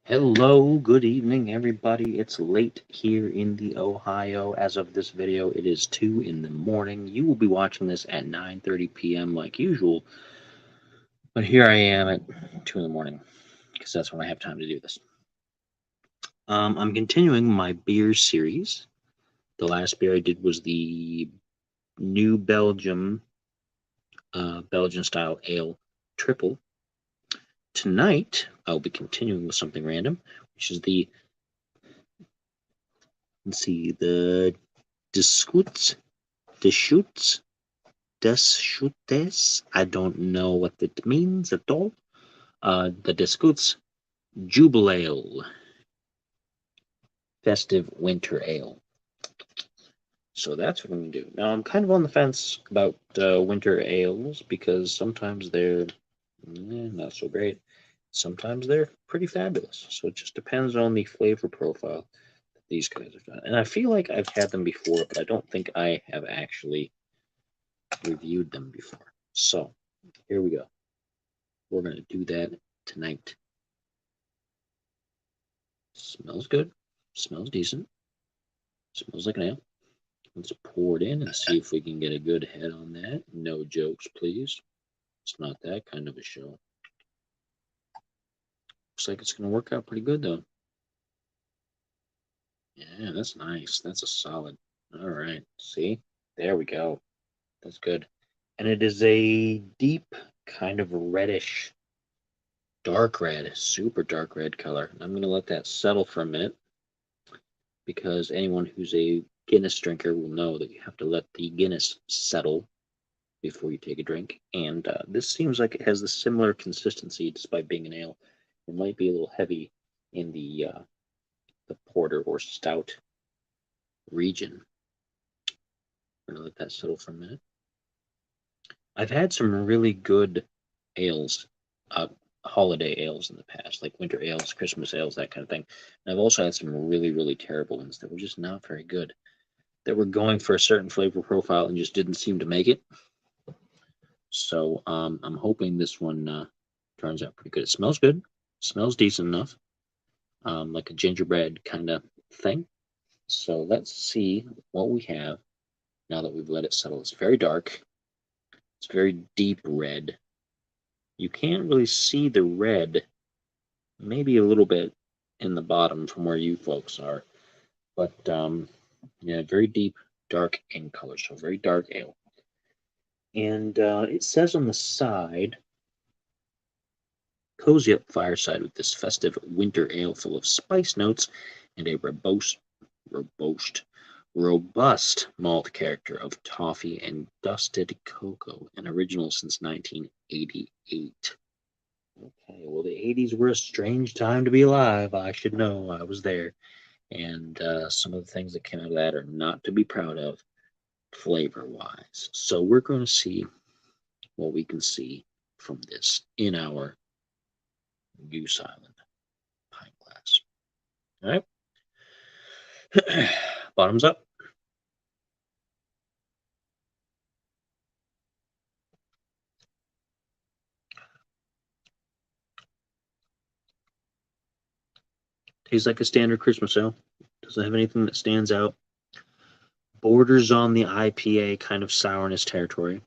Hello, good evening, everybody. It's late here in the Ohio. As of this video, it is 2 in the morning. You will be watching this at 9:30 p.m. like usual, but here I am at 2 in the morning because that's when I have time to do this. I'm continuing my beer series. The last beer I did was the New Belgium Belgian style ale triple. Tonight, I'll be continuing with something random, which is the Deschutes Deschutes Deschutes. I don't know what it means at all. The Deschutes Jubelale, festive winter ale. So that's what I'm gonna do. Now I'm kind of on the fence about winter ales because sometimes they're not so great. Sometimes they're pretty fabulous. So it just depends on the flavor profile that these guys have done. And I feel like I've had them before, but I don't think I have actually reviewed them before. So here we go. We're going to do that tonight. Smells good. Smells decent. Smells like an ale. Let's pour it in and see if we can get a good head on that. No jokes, please. It's not that kind of a show. Looks like it's going to work out pretty good, though. Yeah, that's nice. That's a solid. All right. See? There we go. That's good. And it is a deep, kind of reddish, dark red, super dark red color. I'm going to let that settle for a minute because anyone who's a Guinness drinker will know that you have to let the Guinness settle before you take a drink. And this seems like it has the similar consistency despite being an ale. It might be a little heavy in the porter or stout region. I'm going to let that settle for a minute. I've had some really good ales, holiday ales in the past, like winter ales, Christmas ales, that kind of thing. And I've also had some really, really terrible ones that were just not very good, that were going for a certain flavor profile and just didn't seem to make it. So I'm hoping this one turns out pretty good. It smells good. Smells decent enough, like a gingerbread kind of thing. So let's see what we have now that we've let it settle. It's very dark. It's very deep red. You can't really see the red, maybe a little bit in the bottom from where you folks are. But yeah, very deep, dark in color. So very dark ale. And it says on the side, cozy up fireside with this festive winter ale full of spice notes and a robust malt character of toffee and dusted cocoa, an original since 1988. Okay, well, the 80s were a strange time to be alive. I should know. I was there. And some of the things that came out of that are not to be proud of flavor-wise. So we're going to see what we can see from this in our Goose Island pint glass. All right. Bottoms up. Tastes like a standard Christmas ale. Doesn't have anything that stands out. Borders on the IPA kind of sourness territory.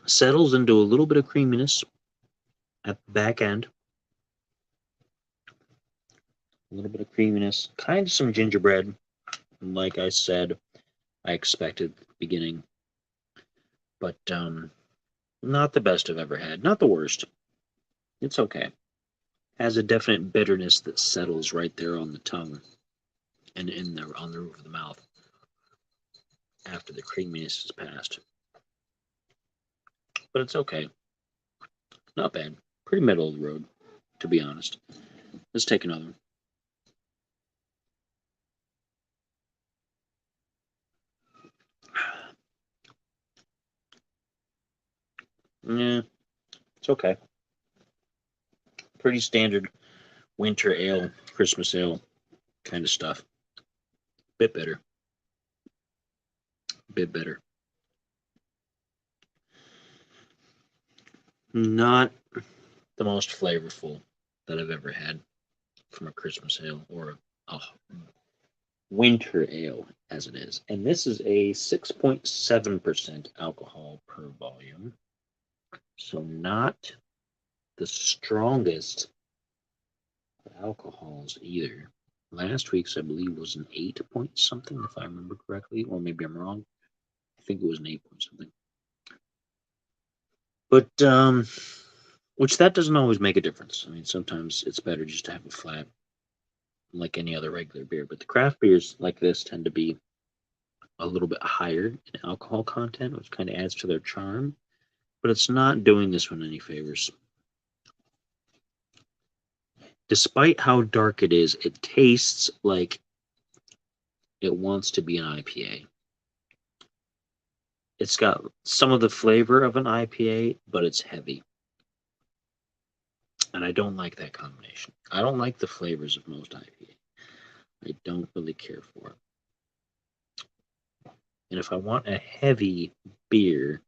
Settles into a little bit of creaminess at the back end. A little bit of creaminess. Kind of some gingerbread. Like I said, I expected at the beginning. But not the best I've ever had. Not the worst. It's okay. Has a definite bitterness that settles right there on the tongue and in there on the roof of the mouth after the creaminess is passed. But it's okay. Not bad. Pretty middle of the road, to be honest. Let's take another one. Yeah, it's okay. Pretty standard winter ale, Christmas ale kind of stuff. Bit better. Bit better. Not the most flavorful. that I've ever had from a Christmas ale or a winter ale, as it is. And this is a 6.7% alcohol per volume. So not the strongest alcohols either. Last week's, I believe, was an 8 point something, if I remember correctly, or maybe I'm wrong. I think it was an 8 point something. But which that doesn't always make a difference. I mean, sometimes it's better just to have a flat, like any other regular beer. But the craft beers like this tend to be a little bit higher in alcohol content, which kind of adds to their charm. But it's not doing this one any favors. Despite how dark it is, it tastes like it wants to be an IPA. It's got some of the flavor of an IPA, but it's heavy. And I don't like that combination. I don't like the flavors of most IPA. I don't really care for it. And if I want a heavy beer,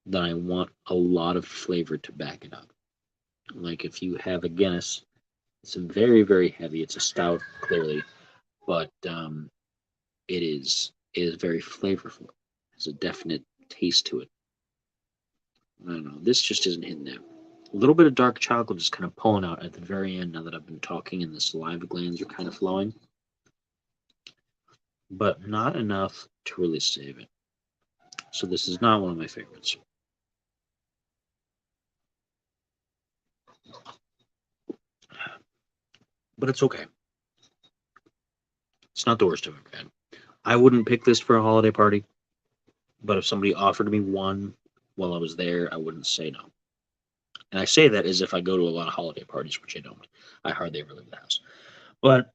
then I want a lot of flavor to back it up. Like if you have a Guinness, it's very, very heavy. It's a stout, clearly, but it is very flavorful. It has a definite taste to it. I don't know. This just isn't hitting that. A little bit of dark chocolate is kind of pulling out at the very end now that I've been talking and the saliva glands are kind of flowing. But not enough to really save it. So this is not one of my favorites. But it's okay. It's not the worst I've ever had. I wouldn't pick this for a holiday party, but if somebody offered me one while I was there, I wouldn't say no. And I say that as if I go to a lot of holiday parties, which I don't. I hardly ever leave the house. But,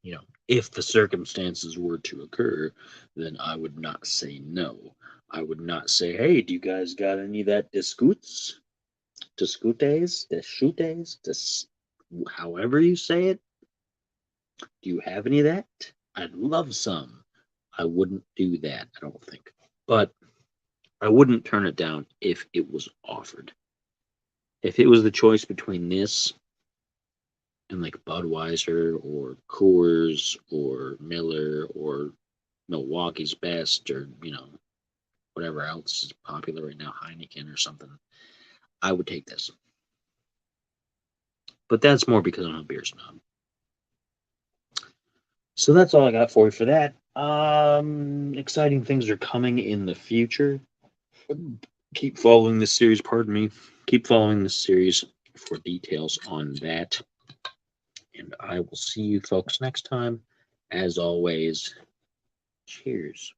you know, if the circumstances were to occur, then I would not say no. I would not say, hey, do you guys got any of that Deschutes? However you say it? Do you have any of that? I'd love some. I wouldn't do that, I don't think. But I wouldn't turn it down if it was offered. If it was the choice between this and like Budweiser or Coors or Miller or Milwaukee's Best or, whatever else is popular right now, Heineken or something, I would take this. But that's more because I'm a beer snob. So that's all I got for you for that. Exciting things are coming in the future. Keep following this series, pardon me. Keep following this series for details on that. And I will see you folks next time. As always, cheers.